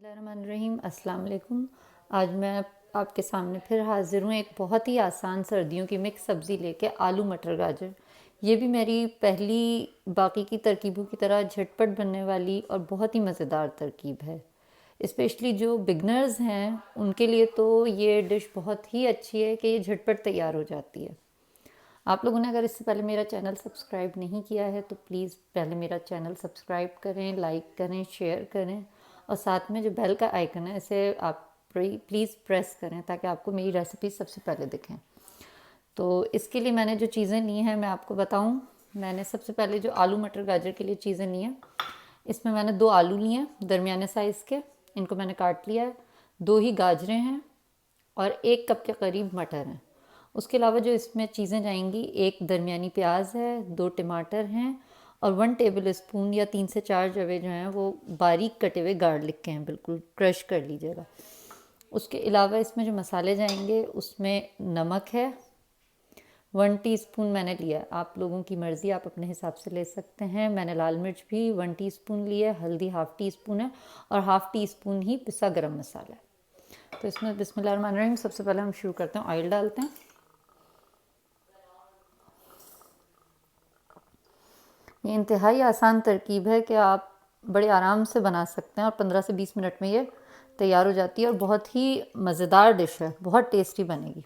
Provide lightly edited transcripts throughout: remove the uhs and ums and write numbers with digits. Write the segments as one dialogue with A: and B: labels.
A: बिस्मिल्लाहिर्रहमानिर्रहीम, अस्सलाम वालेकुम। आज मैं आपके सामने फिर हाज़िर हूँ एक बहुत ही आसान सर्दियों की मिक्स सब्ज़ी लेके, आलू मटर गाजर। ये भी मेरी पहली बाकी की तरकीबों की तरह झटपट बनने वाली और बहुत ही मज़ेदार तरकीब है। स्पेशली जो बिगनर्स हैं उनके लिए तो ये डिश बहुत ही अच्छी है कि ये झटपट तैयार हो जाती है। आप लोगों ने अगर इससे पहले मेरा चैनल सब्सक्राइब नहीं किया है तो प्लीज़ पहले मेरा चैनल सब्सक्राइब करें, लाइक करें, शेयर करें और साथ में जो बेल का आइकन है इसे आप प्लीज़ प्रेस करें ताकि आपको मेरी रेसिपी सबसे पहले दिखें। तो इसके लिए मैंने जो चीज़ें ली हैं मैं आपको बताऊं। मैंने सबसे पहले जो आलू मटर गाजर के लिए चीज़ें ली हैं, इसमें मैंने 2 आलू लिए हैं दरमियाने साइज़ के, इनको मैंने काट लिया है। 2 ही गाजरें हैं और 1 कप के करीब मटर हैं। उसके अलावा जो इसमें चीज़ें जाएंगी, 1 दरमियानी प्याज है, 2 टमाटर हैं और 1 टेबल स्पून या 3 से 4 जवे जो हैं वो बारीक कटे हुए गार्लिक के हैं, बिल्कुल क्रश कर लीजिएगा। उसके अलावा इसमें जो मसाले जाएंगे उसमें नमक है 1 टीस्पून मैंने लिया, आप लोगों की मर्ज़ी, आप अपने हिसाब से ले सकते हैं। मैंने लाल मिर्च भी 1 टीस्पून लिया है, हल्दी हाफ़ टी स्पून है और हाफ़ टी स्पून ही पिसा गरम मसाला है। तो इसमें बिस्मिल्लाहिर्रहमानिर्रहीम सबसे पहले हम शुरू करते हैं, ऑयल डालते हैं। ये इंतहाई आसान तरकीब है कि आप बड़े आराम से बना सकते हैं और 15 से 20 मिनट में ये तैयार हो जाती है और बहुत ही मज़ेदार डिश है, बहुत टेस्टी बनेगी।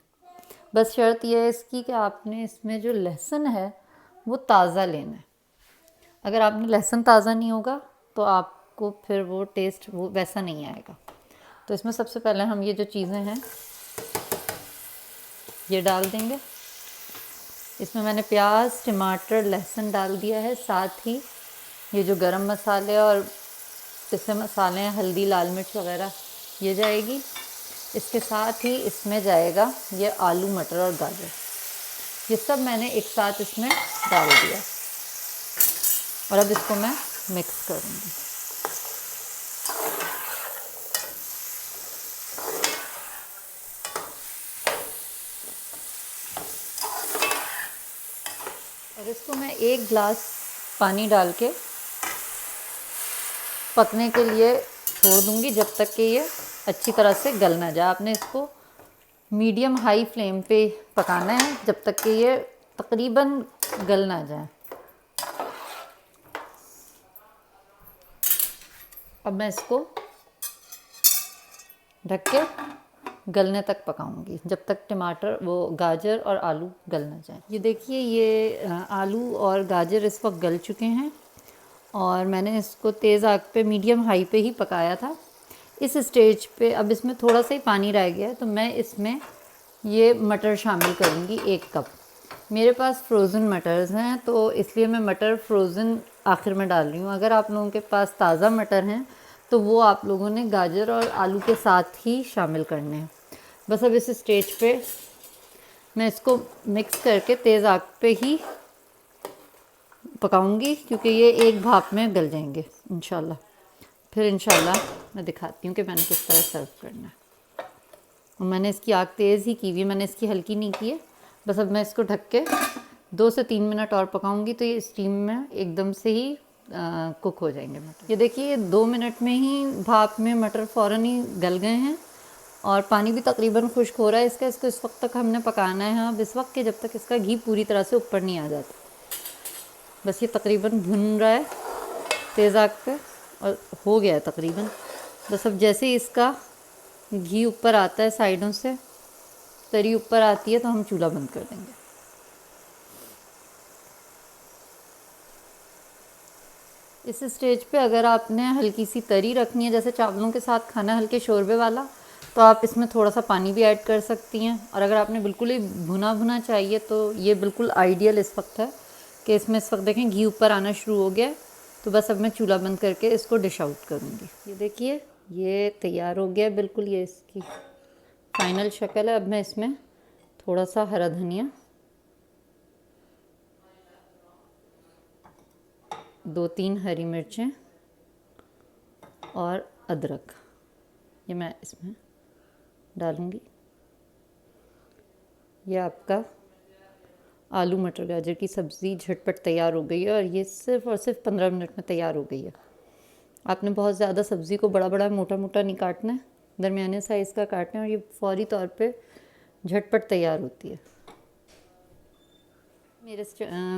A: बस शर्त यह है इसकी कि आपने इसमें जो लहसुन है वो ताज़ा लेना है। अगर आपने लहसुन ताज़ा नहीं होगा तो आपको फिर वो टेस्ट वो वैसा नहीं आएगा। तो इसमें सबसे पहले हम ये जो चीज़ें हैं ये डाल देंगे। इसमें मैंने प्याज, टमाटर, लहसुन डाल दिया है, साथ ही ये जो गरम मसाले और पिसे मसाले हैं, हल्दी, लाल मिर्च वगैरह, ये जाएगी। इसके साथ ही इसमें जाएगा ये आलू मटर और गाजर, ये सब मैंने एक साथ इसमें डाल दिया और अब इसको मैं मिक्स करूँगी। और इसको मैं 1 गिलास पानी डाल के पकने के लिए छोड़ दूँगी जब तक कि ये अच्छी तरह से गल ना जाए। आपने इसको मीडियम हाई फ्लेम पे पकाना है जब तक कि ये तकरीबन गल ना जाए। अब मैं इसको ढक के गलने तक पकाऊंगी जब तक टमाटर वो गाजर और आलू गल ना जाए। ये देखिए, ये आलू और गाजर इस वक्त गल चुके हैं और मैंने इसको तेज़ आग पे मीडियम हाई पे ही पकाया था। इस स्टेज पे अब इसमें थोड़ा सा ही पानी रह गया है तो मैं इसमें ये मटर शामिल करूँगी 1 कप। मेरे पास फ्रोज़न मटर्स हैं तो इसलिए मैं मटर फ्रोज़न आखिर में डाल रही हूँ। अगर आप लोगों के पास ताज़ा मटर हैं तो वो आप लोगों ने गाजर और आलू के साथ ही शामिल करने हैं। बस अब इस स्टेज पे मैं इसको मिक्स करके तेज़ आग पे ही पकाऊंगी क्योंकि ये एक भाप में गल जाएंगे इंशाल्लाह। फिर इंशाल्लाह मैं दिखाती हूँ कि मैंने किस तरह सर्व करना है। और मैंने इसकी आग तेज़ ही की हुई है, मैंने इसकी हल्की नहीं की है। बस अब मैं इसको ढक के 2 से 3 मिनट और पकाऊंगी तो ये स्टीम में एकदम से ही कुक हो जाएंगे मटर। ये देखिए 2 मिनट में ही भाप में मटर फ़ौरन ही गल गए हैं और पानी भी तकरीबन खुश्क हो रहा है इसका। इसको इस वक्त तक हमने पकाना है, अब इस वक्त के जब तक इसका घी पूरी तरह से ऊपर नहीं आ जाता। बस ये तकरीबन भुन रहा है तेज़ आग पे और हो गया है तकरीबन। बस अब जैसे ही इसका घी ऊपर आता है, साइडों से तरी ऊपर आती है तो हम चूल्हा बंद कर देंगे। इस स्टेज पे अगर आपने हल्की सी तरी रखनी है, जैसे चावलों के साथ खाना हल्के शोरबे वाला, तो आप इसमें थोड़ा सा पानी भी ऐड कर सकती हैं। और अगर आपने बिल्कुल ही भुना भुना चाहिए तो ये बिल्कुल आइडियल इस वक्त है कि इसमें इस वक्त देखें घी ऊपर आना शुरू हो गया है। तो बस अब मैं चूल्हा बंद करके इसको डिश आउट करूँगी। ये देखिए ये तैयार हो गया बिल्कुल, ये इसकी फाइनल शक्ल है। अब मैं इसमें थोड़ा सा हरा धनिया, 2-3 हरी मिर्चें और अदरक ये मैं इसमें डालूँगी। ये आपका आलू मटर गाजर की सब्ज़ी झटपट तैयार हो गई है और ये सिर्फ़ और सिर्फ 15 मिनट में तैयार हो गई है। आपने बहुत ज़्यादा सब्ज़ी को बड़ा बड़ा मोटा मोटा नहीं काटना है, दरमियाने साइज़ का काटना है और ये फौरी तौर पे झटपट तैयार होती है।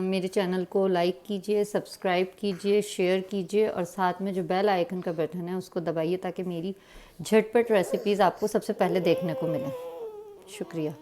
A: मेरे चैनल को लाइक कीजिए, सब्सक्राइब कीजिए, शेयर कीजिए और साथ में जो बेल आइकन का बटन है उसको दबाइए ताकि मेरी झटपट रेसिपीज़ आपको सबसे पहले देखने को मिलें। शुक्रिया।